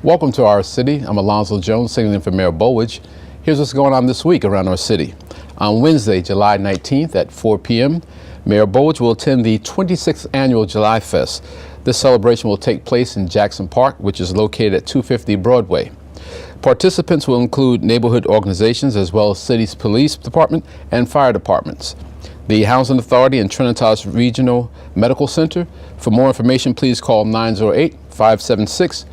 Welcome to our city. I'm Alonzo Jones, sitting in for Mayor Bowledge. Here's what's going on this week around our city. On Wednesday, July 19th at 4 p.m., Mayor Bowledge will attend the 26th Annual July Fest. This celebration will take place in Jackson Park, which is located at 250 Broadway. Participants will include neighborhood organizations as well as city's police department and fire departments, the Housing Authority and Trinity's Regional Medical Center. For more information, please call 908-576-2852.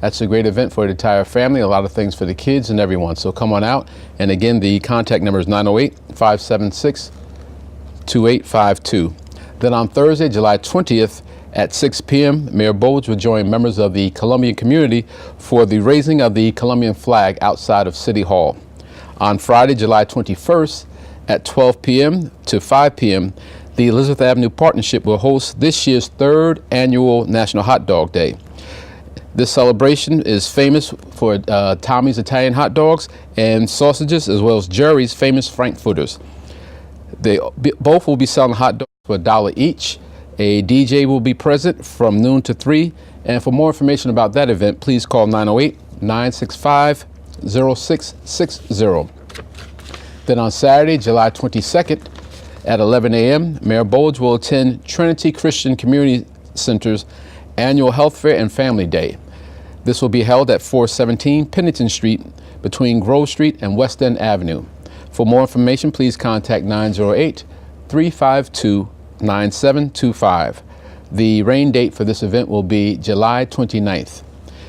That's a great event for the entire family, a lot of things for the kids and everyone. So come on out. And again, the contact number is 908-576-2852. Then on Thursday, July 20th at 6 p.m., Mayor Bowledge will join members of the Colombian community for the raising of the Colombian flag outside of City Hall. On Friday, July 21st at 12 p.m. to 5 p.m., the Elizabeth Avenue Partnership will host this year's third annual National Hot Dog Day. This celebration is famous for Tommy's Italian hot dogs and sausages, as well as Jerry's famous Frankfurters. Both will be selling hot dogs for $1 each. A DJ will be present from noon to 3. And for more information about that event, please call 908-965-0660. Then on Saturday, July 22nd at 11 a.m., Mayor Bowledge will attend Trinity Christian Community Center's Annual Health Fair and Family Day. This will be held at 417 Pennington Street between Grove Street and West End Avenue. For more information, please contact 908-352-9725. The rain date for this event will be July 29th.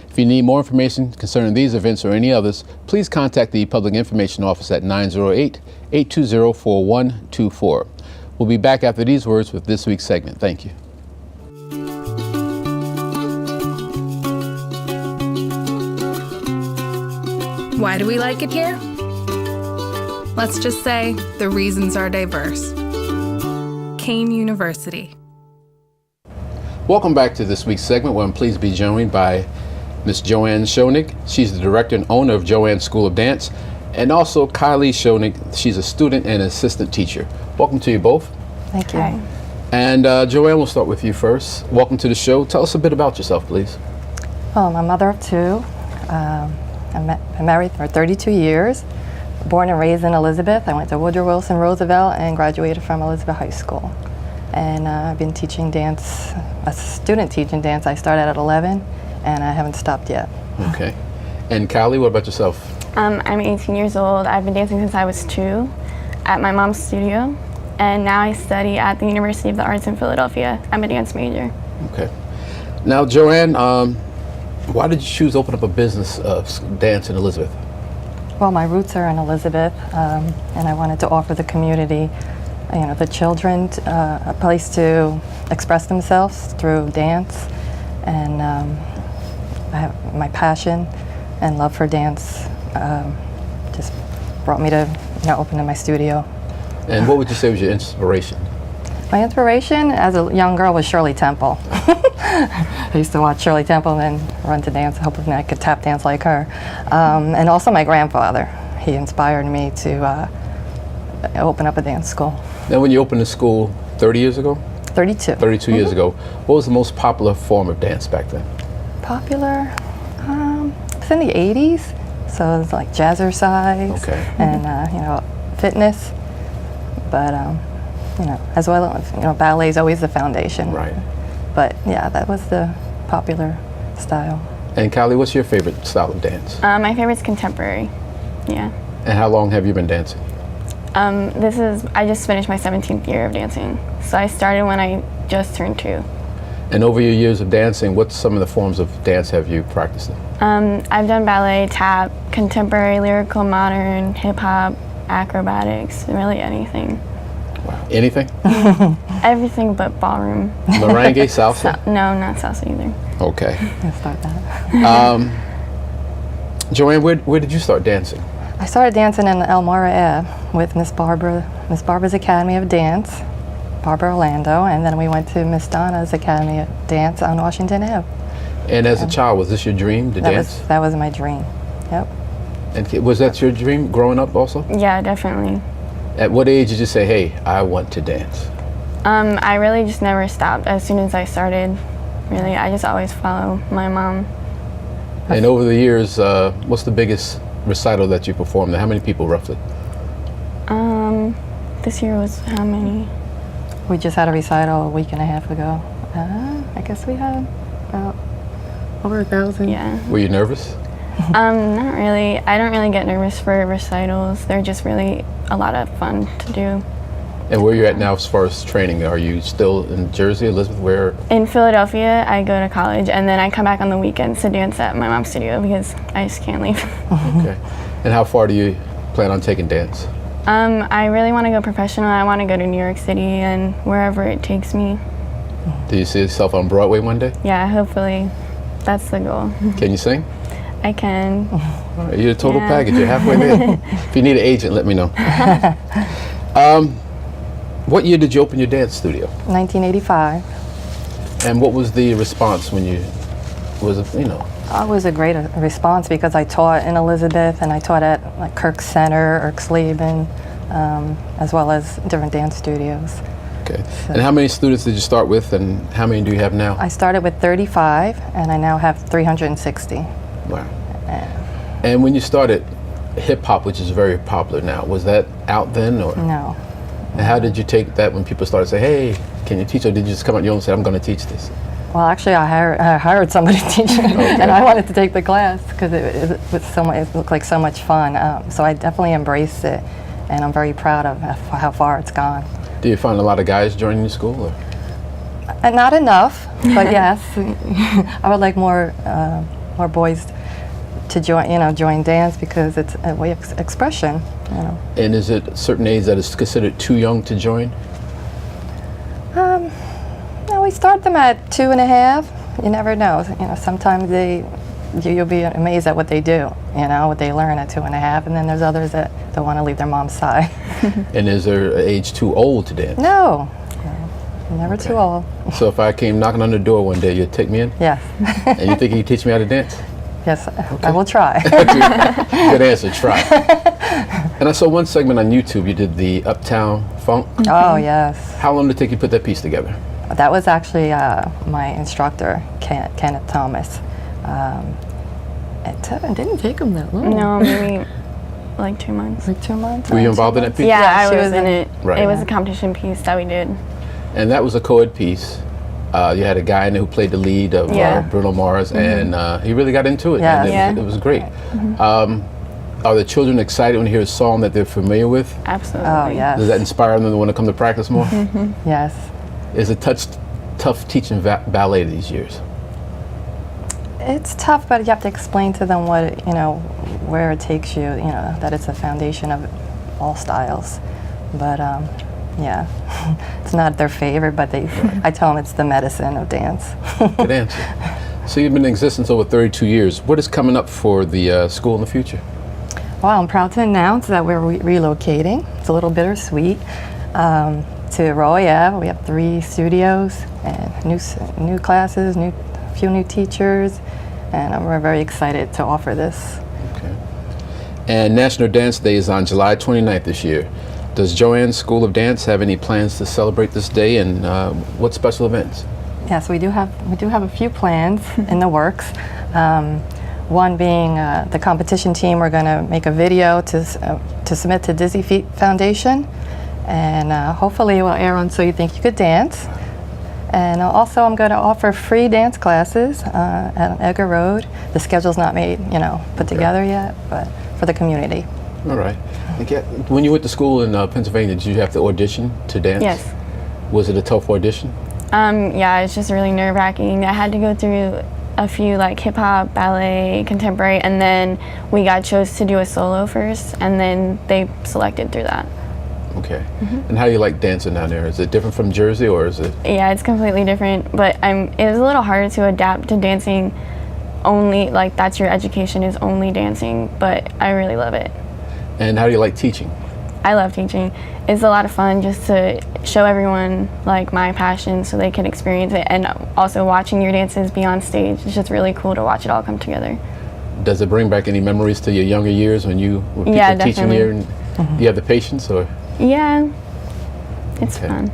If you need more information concerning these events or any others, please contact the Public Information Office at 908-820-4124. We'll be back after these words with this week's segment. Thank you. Why do we like it here? Let's just say the reasons are diverse. Kane University. Welcome back to this week's segment, where I'm pleased to be joined by Ms. Joann Schoenig. She's the director and owner of Joann School of Dance, and also Kaylee Schoenig. She's a student and assistant teacher. Welcome to you both. Thank you. Hi. And Joann, we'll start with you first. Welcome to the show. Tell us a bit about yourself, please. Well, I'm a mother of two. I'm married for 32 years. Born and raised in Elizabeth. I went to Woodrow Wilson Roosevelt and graduated from Elizabeth High School. And I've been teaching dance, a student teaching dance. I started at 11, and I haven't stopped yet. Okay. And Kaylee, what about yourself? I'm 18 years old. I've been dancing since I was 2 at my mom's studio, and now I study at the University of the Arts in Philadelphia. I'm a dance major. Okay. Now, Joann, why did you choose to open up a business of dance in Elizabeth? Well, my roots are in Elizabeth, and I wanted to offer the community, the children, a place to express themselves through dance. And I have my passion and love for dance just brought me to open my studio. And what would you say was your inspiration? My inspiration as a young girl was Shirley Temple. I used to watch Shirley Temple and then run to dance, hoping I could tap dance like her. And also my grandfather. He inspired me to open up a dance school. Now, when you opened the school 30 years ago? 32. 32 years ago. What was the most popular form of dance back then? Popular? It's in the 80s. So it was like jazzercise and, fitness. But, as well as, ballet is always the foundation. Right. But yeah, that was the popular style. And Kaylee, what's your favorite style of dance? My favorite's contemporary. Yeah. And how long have you been dancing? I just finished my 17th year of dancing. So I started when I just turned 2. And over your years of dancing, what some of the forms of dance have you practiced in? I've done ballet, tap, contemporary, lyrical, modern, hip hop, acrobatics, really anything. Wow. Anything? Everything but ballroom. Merengue, salsa? No, not salsa either. Okay. Let's start that. Joann, where did you start dancing? I started dancing in Elmira Ave with Miss Barbara's Academy of Dance, Barbara Orlando, and then we went to Miss Donna's Academy of Dance on Washington Ave. And as a child, was this your dream to dance? That was my dream. Yep. And was that your dream growing up also? Yeah, definitely. At what age did you say, hey, I want to dance? I really just never stopped. As soon as I started, really. I just always follow my mom. And over the years, what's the biggest recital that you performed? How many people roughly? This year was how many? We just had a recital a week and a half ago. I guess we had about over 1,000. Yeah. Were you nervous? Not really. I don't really get nervous for recitals. They're just really a lot of fun to do. And where you're at now as far as training, are you still in Jersey, Elizabeth? Where? In Philadelphia, I go to college, and then I come back on the weekends to dance at my mom's studio because I just can't leave. Okay. And how far do you plan on taking dance? I really want to go professional. I want to go to New York City and wherever it takes me. Do you see yourself on Broadway one day? Yeah, hopefully. That's the goal. Can you sing? I can. All right, you're a total Yeah. package. You're halfway there. If you need an agent, let me know. What year did you open your dance studio? 1985. And what was the response when you was, you know? It was a great response because I taught in Elizabeth and I taught at like Kirk Center, Erksleben, as well as different dance studios. Okay. And how many students did you start with, and how many do you have now? I started with 35 and I now have 360. Wow. And when you started hip hop, which is very popular now, was that out then, or? No. And how did you take that when people started saying, "Hey, can you teach?" Or did you just come on your own and say, "I'm going to teach this"? Well, actually, I hired somebody to teach it, and I wanted to take the class because it was so much. It looked like so much fun. So I definitely embraced it, and I'm very proud of how far it's gone. Do you find a lot of guys joining your school? Or? Not enough, but yes, I would like more boys to join dance because it's a way of expression. And is it a certain age that is considered too young to join? No, we start them at 2.5. You never know. Sometimes you'll be amazed at what they do. What they learn at 2.5, and then there's others that don't want to leave their mom's side. And is there an age too old to dance? No, never too old. So if I came knocking on the door one day, you'd take me in? Yes. And you think you could teach me how to dance? Yes, I will try. Good answer, try. And I saw one segment on YouTube, you did the Uptown Funk. Oh, yes. How long did it take you to put that piece together? That was actually my instructor, Kenneth Thomas. It didn't take him that long. No, maybe like 2 months. Like 2 months. Were you involved in that piece? Yeah, Yeah, I she was was in in- it. Right. It was a competition piece that we did. And that was a co-ed piece. You had a guy in there who played the lead of Yeah. Bruno Mars, and he really got into it. Yeah. And Yeah. it was great. Are the children excited when they hear a song that they're familiar with? Absolutely. Oh, yes. Does that inspire them to want to come to practice more? Yes. Is it tough teaching ballet these years? It's tough, but you have to explain to them where it takes you, that it's a foundation of all styles. But yeah, it's not their favorite, but I tell them it's the medicine of dance. Good answer. So you've been in existence over 32 years. What is coming up for the school in the future? Well, I'm proud to announce that we're relocating. It's a little bittersweet. To Roy Ave. We have 3 studios and new classes, a few new teachers, and we're very excited to offer this. Okay. And National Dance Day is on July 29th this year. Does Joann School of Dance have any plans to celebrate this day, and what special events? Yes, we do have a few plans in the works. One being the competition team. We're going to make a video to submit to Dizzy Feet Foundation, and hopefully it will air on So You Think You Could Dance. And also I'm going to offer free dance classes at Edgar Road. The schedule's not put together yet, but for the community. All right. When you went to school in Pennsylvania, did you have to audition to dance? Yes. Was it a tough audition? Yeah, it's just really nerve-wracking. I had to go through a few like hip-hop, ballet, contemporary, and then we got chose to do a solo first, and then they selected through that. Okay. And how do you like dancing down there? Is it different from Jersey, or is it? Yeah, it's completely different, but it was a little harder to adapt to dancing only, like that's your education is only dancing, but I really love it. And how do you like teaching? I love teaching. It's a lot of fun just to show everyone like my passion so they can experience it, and also watching your dances be on stage. It's just really cool to watch it all come together. Does it bring back any memories to your younger years when you were people Yeah, teaching definitely. here? And do you have the patience, or? Yeah, it's Okay. fun.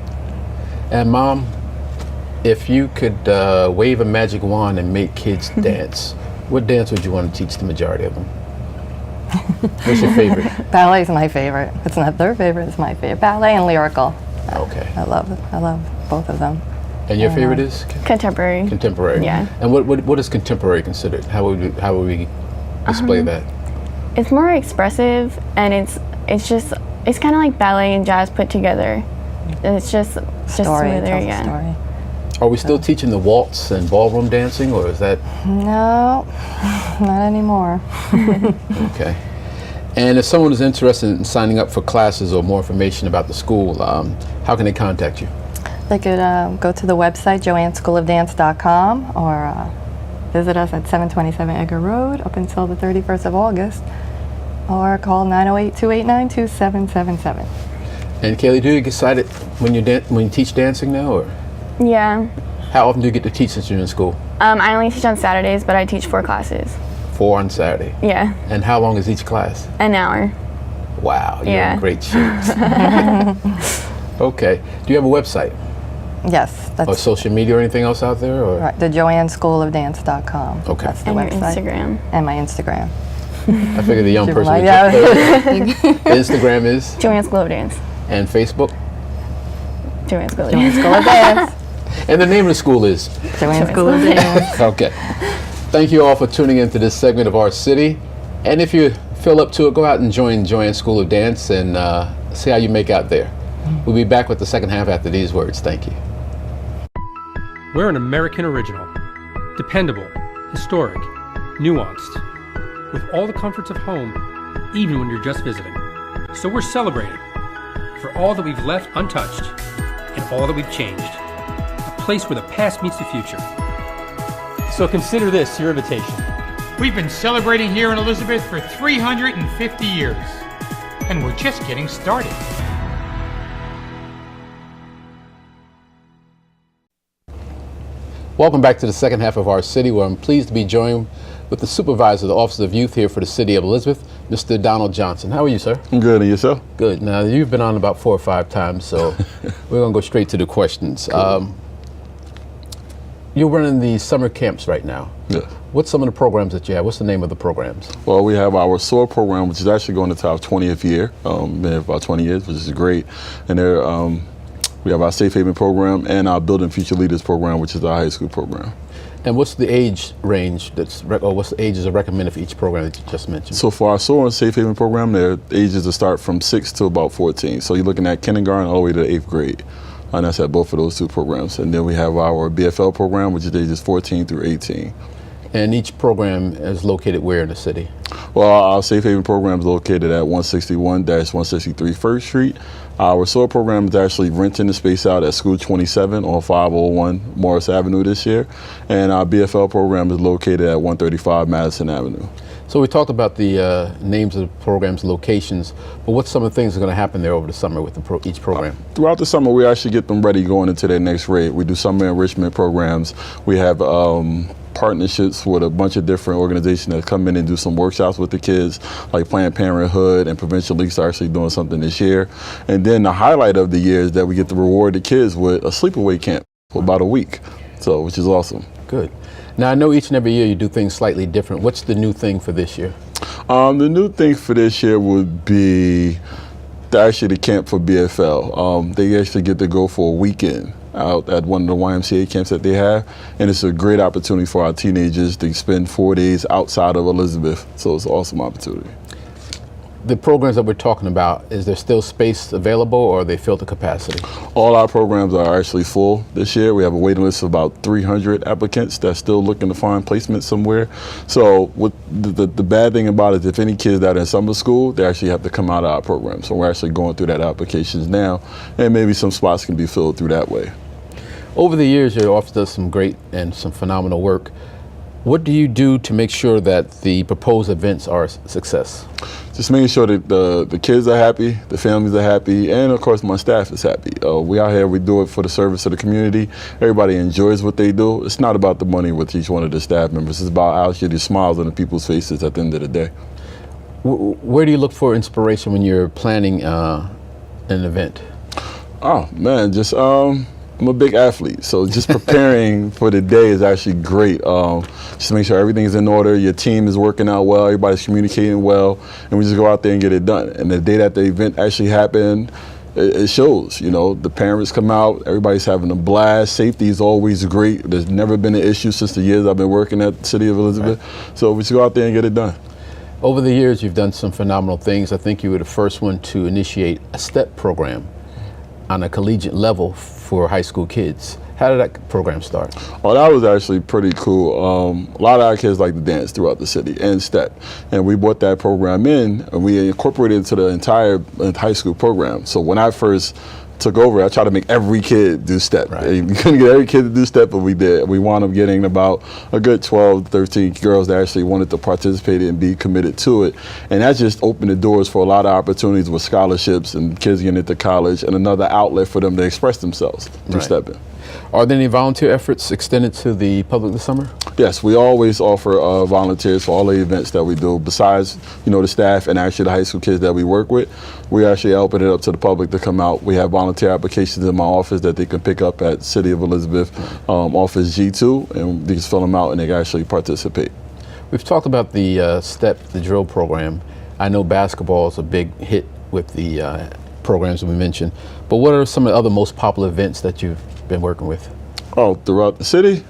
And Mom, If you could wave a magic wand and make kids dance, what dance would you want to teach the majority of them? What's your favorite? Ballet is my favorite. It's not their favorite, it's my favorite. Ballet and lyrical. Okay. I love both of them. And your favorite is? Contemporary. Contemporary. Yeah. And what is contemporary considered? How would we display that? It's more expressive, and it's kind of like ballet and jazz put together. It's just Story, it smoother, tells a yeah. story. Are we still teaching the waltz and ballroom dancing, or is that? No, not anymore. Okay. And if someone is interested in signing up for classes or more information about the school, how can they contact you? They could go to the website, joannschoolofdance.com, or visit us at 727 Edgar Road up until the 31st of August, or call 908-289-2777. And Kaylee, do you get excited when you teach dancing now, or Yeah. how often do you get to teach since you're in school? I only teach on Saturdays, but I teach 4 classes. 4 on Saturday. Yeah, And how long is each class? an hour. Wow, you're Yeah. in great shape. Okay. Do you have a website Yes, or that's social media or anything else out there? Or? right, the joannschoolofdance.com. Okay. That's the And your website. Instagram. And my Instagram. I figure the young person would Yeah. Instagram is, Joann School of Dance. and Facebook. Joann School of Joann Dance. School of Dance. And the name of the school is? Joann School of Dance. Okay. Thank you all for tuning into this segment of Our City. And if you feel up to it, go out and join Joann School of Dance and see how you make out there. We'll be back with the second half after these words. Thank you. We're an American original, dependable, historic, nuanced, with all the comforts of home, even when you're just visiting. So we're celebrating for all that we've left untouched and all that we've changed. A place where the past meets the future. So consider this your invitation. We've been celebrating here in Elizabeth for 350 years, and we're just getting started. Welcome back to the second half of Our City, where I'm pleased to be joined with the Supervisor of the Office of Youth here for the City of Elizabeth, Mr. Donald Johnson. How are you, sir? I'm good, and yourself? Good. Now, you've been on about 4 or 5 times, so we're going to go straight to the questions. Cool. You're running the summer camps right now. Yeah. What's some of the programs that you have? What's the name of the programs? Well, we have our SOAR program, which is actually going into our 20th year. Been here for about 20 years, which is great. And there, we have our Safe Haven program and our Building Future Leaders program, which is our high school program. And what's the age range or what's the ages recommended for each program that you just mentioned? So for our SOAR and Safe Haven program, their ages to start from 6 to about 14. So you're looking at kindergarten all the way to the 8th grade. And that's at both of those 2 programs. And then we have our BFL program, which is ages 14 through 18. And each program is located where in the city? Well, our Safe Haven program is located at 161-163 First Street. Our SOAR program is actually renting the space out at School 27 on 501 Morris Avenue this year. And our BFL program is located at 135 Madison Avenue. So we talked about the names of the programs, locations, but what's some of the things that are going to happen there over the summer with each program? Throughout the summer, we actually get them ready going into their next grade. We do summer enrichment programs. We have partnerships with a bunch of different organizations that come in and do some workshops with the kids, like Planned Parenthood and Provincial Leagues are actually doing something this year. And then the highlight of the year is that we get to reward the kids with a sleepaway camp for about a week, so which is awesome. Good. Now, I know each and every year you do things slightly different. What's the new thing for this year? The new thing for this year would be actually the camp for BFL. They actually get to go for a weekend out at one of the YMCA camps that they have, and it's a great opportunity for our teenagers to spend 4 days outside of Elizabeth, so it's an awesome opportunity. The programs that we're talking about, is there still space available or are they filled to capacity? All our programs are actually full this year. We have a waiting list of about 300 applicants that's still looking to find placement somewhere. So what the bad thing about it is if any kids that are in summer school, they actually have to come out of our program. So we're actually going through that applications now, and maybe some spots can be filled through that way. Over the years, your office does some great and some phenomenal work. What do you do to make sure that the proposed events are a success? Just making sure that the kids are happy, the families are happy, and of course my staff is happy. We out here, we do it for the service of the community. Everybody enjoys what they do. It's not about the money with each one of the staff members. It's about actually the smiles on the people's faces at the end of the day. Where do you look for inspiration when you're planning an event? Oh man, just I'm a big athlete, so just preparing for the day is actually great. Just to make sure everything's in order, your team is working out well, everybody's communicating well, and we just go out there and get it done. And the day that the event actually happened, it shows. You know, the parents come out, everybody's having a blast. Safety is always great. There's never been an issue since the years I've been working at the City of Elizabeth. Right. So we just go out there and get it done. Over the years, you've done some phenomenal things. I think you were the first one to initiate a STEP program on a collegiate level for high school kids. How did that program start? Well, that was actually pretty cool. A lot of our kids like to dance throughout the city and STEP. And we brought that program in and we incorporated it into the entire high school program. So when I first took over, I tried to make every kid do STEP. Right. We couldn't get every kid to do STEP, but we did. We wound up getting about a good 12, 13 girls that actually wanted to participate and be committed to it. And that just opened the doors for a lot of opportunities with scholarships and kids getting into college and another outlet for them to express themselves through stepping. Are there any volunteer efforts extended to the public this summer? Yes, we always offer volunteers for all the events that we do. Besides, the staff and actually the high school kids that we work with, we actually open it up to the public to come out. We have volunteer applications in my office that they can pick up at City of Elizabeth office G2, and they just fill them out and they can actually participate. We've talked about the STEP, the drill program. I know basketball is a big hit with the programs that we mentioned, but what are some of the other most popular events that you've been working with? Oh, throughout the city,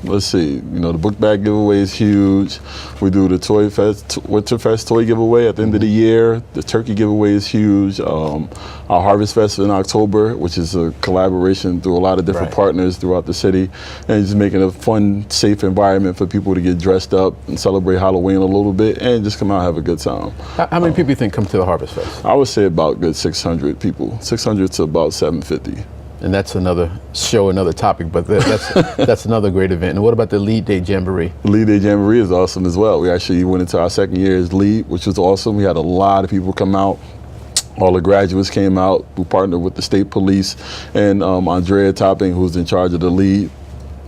let's see, the book bag giveaway is huge. We do the Toy Fest, Winter Fest toy giveaway at the end of the year. The turkey giveaway is huge. Our Harvest Fest in October, which is a collaboration through a lot of different partners throughout the city, and just making a fun, safe environment for people to get dressed up and celebrate Halloween a little bit and just come out and have a good time. How many people do you think come to the Harvest Fest? I would say about good 600 people, 600 to about 750. And that's another show, another topic, but that's another great event. And what about the Lead Day Jamboree? Lead Day Jamboree is awesome as well. We actually went into our second year as lead, which was awesome. We had a lot of people come out. All the graduates came out. We partnered with the state police and Andrea Topping, who's in charge of the lead.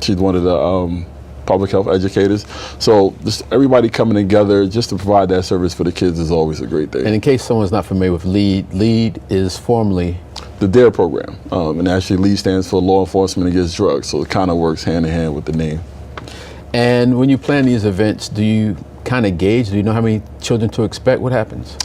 She's one of the public health educators. So just everybody coming together just to provide that service for the kids is always a great thing. And in case someone's not familiar with LEAD is formerly the DARE program, and actually LEAD stands for Law Enforcement Against Drugs, so it kind of works hand in hand with the name. And when you plan these events, do you kind of gauge, do you know how many children to expect? What happens?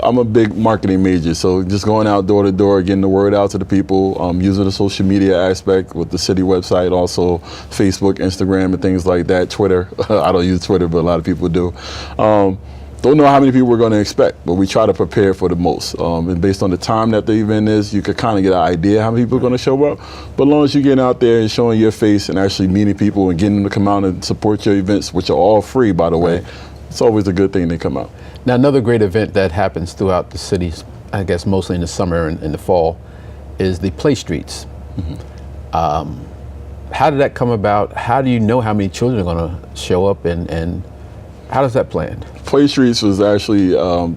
I'm a big marketing major, so just going out door to door, getting the word out to the people, using the social media aspect with the city website, also Facebook, Instagram, and things like that. Twitter, I don't use Twitter, but a lot of people do. Don't know how many people we're going to expect, but we try to prepare for the most. And based on the time that the event is, you could kind of get an idea how many people are going to show up. But as long as you get out there and showing your face and actually meeting people and getting them to come out and support your events, which are all free, by the way, it's always a good thing to come out. Now, another great event that happens throughout the city, I guess mostly in the summer and in the fall, is the Play Streets. Mm-hmm. How did that come about? How do you know how many children are going to show up, and how does that planned? Play Streets was actually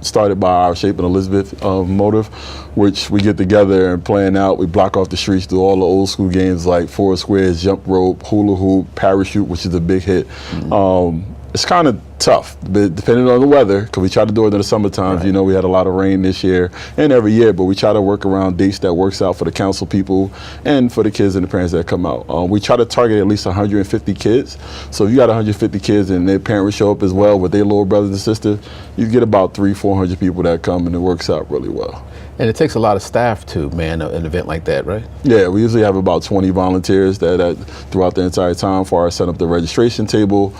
started by our Shaping Elizabeth motive, which we get together and plan out. We block off the streets, do all the old school games like four squares, jump rope, hula hoop, parachute, which is a big hit. Mm-hmm. It's kind of tough, but depending on the weather, because we try to do it in the summer times. We had a lot of rain this year and every year, but we try to work around dates that works out for the council people and for the kids and the parents that come out. We try to target at least 150 kids. So if you got 150 kids and their parents show up as well with their little brothers and sisters, you get about 300-400 people that come, and it works out really well. And it takes a lot of staff to man an event like that, right? Yeah, we usually have about 20 volunteers that throughout the entire time for our set up the registration table,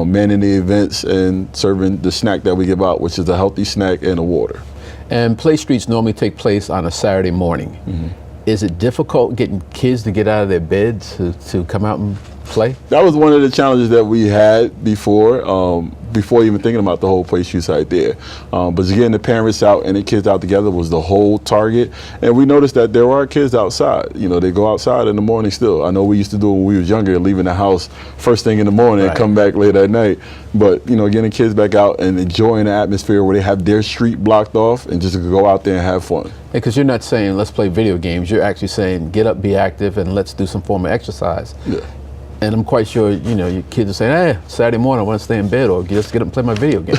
manning the events, and serving the snack that we give out, which is a healthy snack and a water. And Play Streets normally take place on a Saturday morning. Mm-hmm. Is it difficult getting kids to get out of their beds to come out and play? That was one of the challenges that we had before even thinking about the whole Play Streets idea. But getting the parents out and the kids out together was the whole target. And we noticed that there are kids outside. They go outside in the morning still. I know we used to do it when we was younger, leaving the house first thing in the morning and come back late at night. But, getting kids back out and enjoying the atmosphere where they have their street blocked off and just go out there and have fun. Because you're not saying let's play video games. You're actually saying get up, be active, and let's do some form of exercise. Yeah. And I'm quite sure, you know, your kids are saying, hey, Saturday morning I want to stay in bed or just get up and play my video game.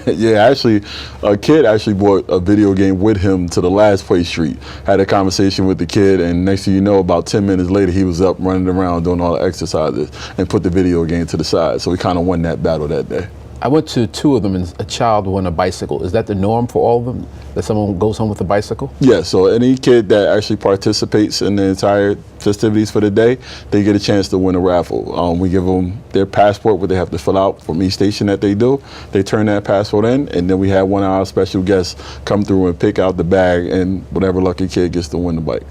Yeah, actually, a kid actually brought a video game with him to the last play street, had a conversation with the kid, and next thing you know, about 10 minutes later, he was up running around doing all the exercises and put the video game to the side. So we kind of won that battle that day. I went to 2 of them and a child won a bicycle. Is that the norm for all of them, that someone goes home with a bicycle? Yeah, so any kid that actually participates in the entire festivities for the day, they get a chance to win a raffle. We give them their passport, what they have to fill out from each station that they do. They turn that passport in, and then we have one of our special guests come through and pick out the bag, and whatever lucky kid gets to win the bike.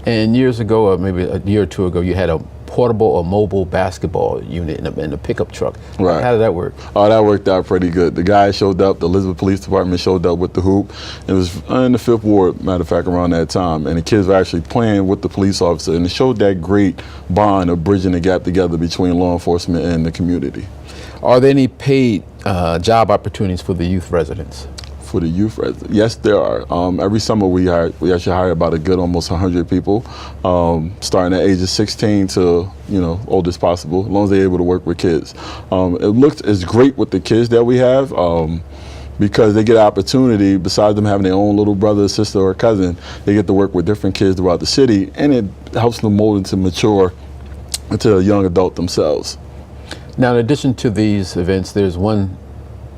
And years ago, or maybe a year or 2 ago, you had a portable or mobile basketball unit in a pickup truck. Right. How did that work? Oh, that worked out pretty good. The guy showed up, the Elizabeth Police Department showed up with the hoop. It was in the 5th Ward, matter of fact, around that time. And the kids were actually playing with the police officer, and it showed that great bond of bridging the gap together between law enforcement and the community. Are there any paid job opportunities for the youth residents? For the youth residents, yes, there are. Every summer we actually hire about a good almost 100 people, starting at ages 16 to, you know, oldest possible, as long as they're able to work with kids. It's great with the kids that we have, because they get an opportunity, besides them having their own little brother, sister, or cousin, they get to work with different kids throughout the city, and it helps them mold and to mature into a young adult themselves. Now, in addition to these events, there's one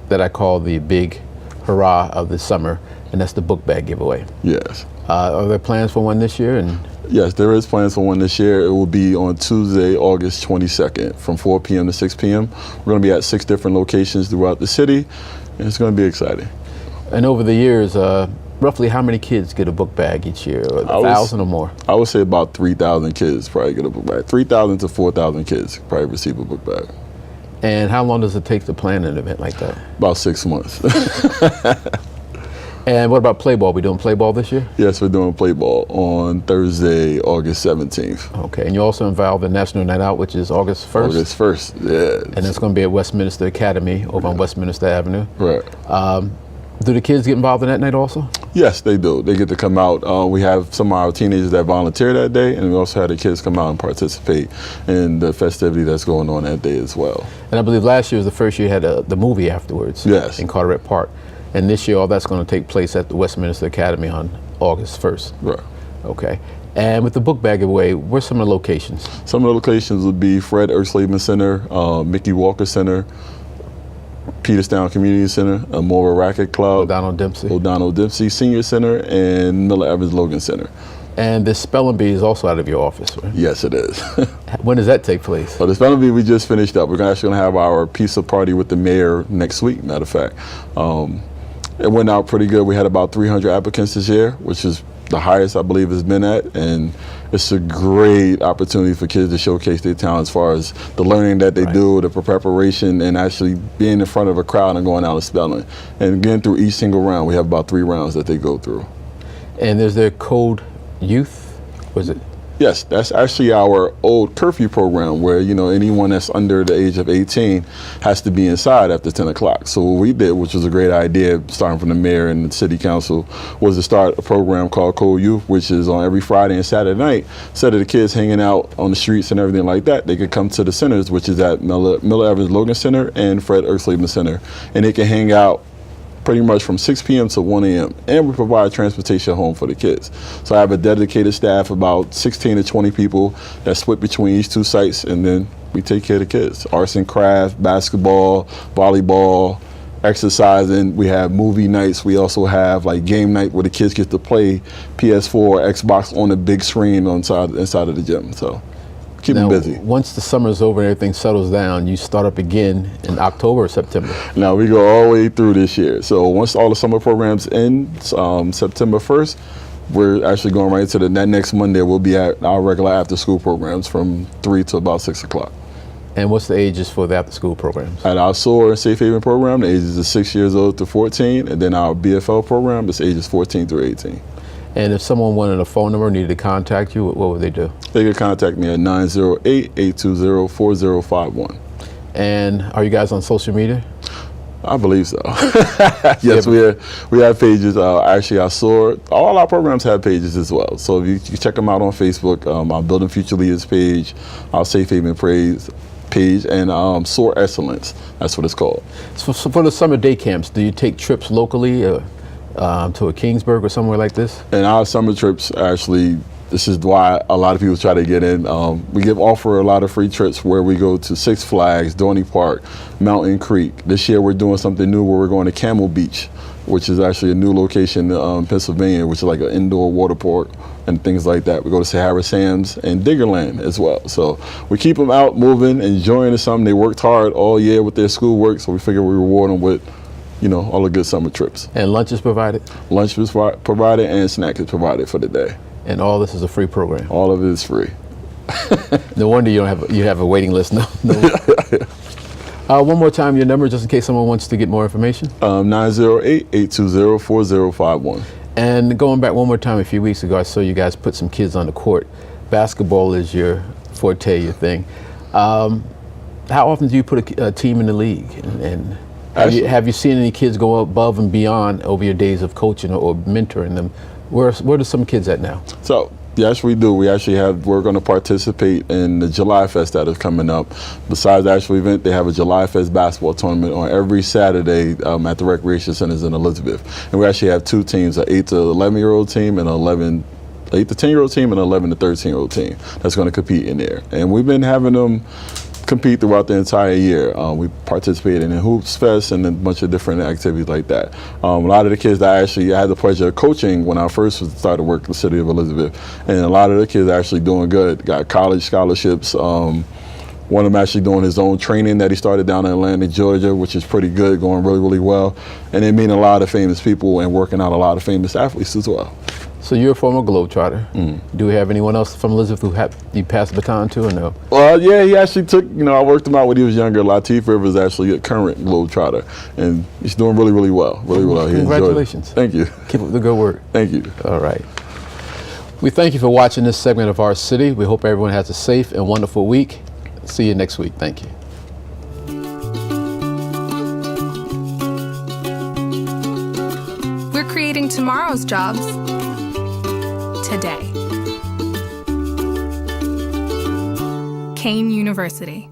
that I call the big hurrah of the summer, and that's the book bag giveaway. Yes. Are there plans for one this year? And yes, there is plans for one this year. It will be on Tuesday, August 22nd, from 4 p.m. to 6 p.m. We're going to be at 6 different locations throughout the city, and it's going to be exciting. And over the years, roughly how many kids get a book bag each year? 1,000 or more? I would say about 3,000 kids probably get a book bag. 3,000 to 4,000 kids probably receive a book bag. And how long does it take to plan an event like that? About 6 months. And what about play ball? We doing play ball this year? Yes, we're doing play ball on Thursday, August 17th. Okay, and you're also involved in National Night Out, which is August 1st? August 1st, yeah. And it's going to be at Westminster Academy over on Westminster Avenue. Right. Do the kids get involved in that night also? Yes, they do. They get to come out. We have some of our teenagers that volunteer that day, and we also have the kids come out and participate in the festivity that's going on that day as well. And I believe last year was the first year you had the movie afterwards. Yes. In Carteret Park. And this year all that's going to take place at the Westminster Academy on August 1st. Right. Okay. And with the book bag giveaway, where's some of the locations? Some of the locations would be Fred Ersleben Center, Mickey Walker Center, Peterstown Community Center, Amora Racket Club, O'Donnell Dempsey Senior Center, and Miller Evans Logan Center. And the spelling bee is also out of your office, right? Yes, it is. When does that take place? Well, the spelling bee we just finished up. We're actually going to have our pizza party with the mayor next week, matter of fact. It went out pretty good. We had about 300 applicants this year, which is the highest I believe it's been at, and it's a great opportunity for kids to showcase their talent as far as the learning that they do, the preparation, and actually being in front of a crowd and going out and spelling. And getting through each single round, we have about 3 rounds that they go through. And is there code youth? Was it? Yes, that's actually our old curfew program where, you know, anyone that's under the age of 18 has to be inside after 10 o'clock. So what we did, which was a great idea, starting from the mayor and the city council, was to start a program called Code Youth, which is on every Friday and Saturday night. Instead of the kids hanging out on the streets and everything like that, they could come to the centers, which is at Miller Evans Logan Center and Fred Ersleben Center. And they can hang out pretty much from 6 p.m. to 1 a.m. And we provide transportation home for the kids. So I have a dedicated staff, about 16 to 20 people that split between each 2 sites, and then we take care of the kids. Arts and craft, basketball, volleyball, exercising. We have movie nights. We also have like game night where the kids get to play PS4 or Xbox on the big screen inside of the gym. So keep them busy. Once the summer's over and everything settles down, you start up again in October or September? Now we go all the way through this year. So once all the summer programs end, September 1st, we're actually going right to that next Monday. We'll be at our regular after-school programs from 3 to about 6 o'clock. And what's the ages for the after-school programs? At our SOAR Safe Haven program, the ages are 6 years old to 14, and then our BFL program is ages 14 through 18. And if someone wanted a phone number, needed to contact you, what would they do? They could contact me at 908-820-4051. And are you guys on social media? I believe so. Yes, we have pages. Actually, I saw all our programs have pages as well. So if you check them out on Facebook, our Building Future Leaders page, our Safe Haven Praise page, and Soar Excellence. That's what it's called. So for the summer day camps, do you take trips locally to a Kingsburg or somewhere like this? And our summer trips, actually, this is why a lot of people try to get in. We offer a lot of free trips where we go to Six Flags, Dorney Park, Mountain Creek. This year we're doing something new where we're going to Camel Beach, which is actually a new location in Pennsylvania, which is like an indoor water park and things like that. We go to Sahara Sands and Diggerland as well. So we keep them out moving, enjoying the summer. They worked hard all year with their schoolwork, so we figure we reward them with, all the good summer trips. And lunch is provided? Lunch is provided and snack is provided for the day. And all this is a free program? All of it is free. No wonder you have a waiting list. No. One more time, your number, just in case someone wants to get more information. 908-820-4051. And going back one more time, a few weeks ago, I saw you guys put some kids on the court. Basketball is your forte, your thing. How often do you put a team in the league? And have you seen any kids go above and beyond over your days of coaching or mentoring them? Where are some kids at now? So, yes, we do. We're going to participate in the July Fest that is coming up. Besides the actual event, they have a July Fest basketball tournament on every Saturday at the recreation centers in Elizabeth. And we actually have two teams, an 8 to 11-year-old team and 8 to 10-year-old team and an 11 to 13-year-old team that's going to compete in there. And we've been having them compete throughout the entire year. We participated in Hoops Fest and a bunch of different activities like that. A lot of the kids that I actually had the pleasure of coaching when I first started working in the city of Elizabeth, and a lot of the kids are actually doing good. Got college scholarships. One of them actually doing his own training that he started down in Atlanta, Georgia, which is pretty good, going really, really well. And they meet a lot of famous people and working out a lot of famous athletes as well. So you're a former Globetrotter. Do we have anyone else from Elizabeth who you passed the baton to, or no? Well, yeah, he actually took, I worked him out when he was younger. Lateef Rivers is actually a current Globetrotter, and he's doing really, really well. Really well. Congratulations. Thank you. Keep up the good work. Thank you. All right. We thank you for watching this segment of Our City. We hope everyone has a safe and wonderful week. See you next week. Thank you. We're creating tomorrow's jobs today. Kane University.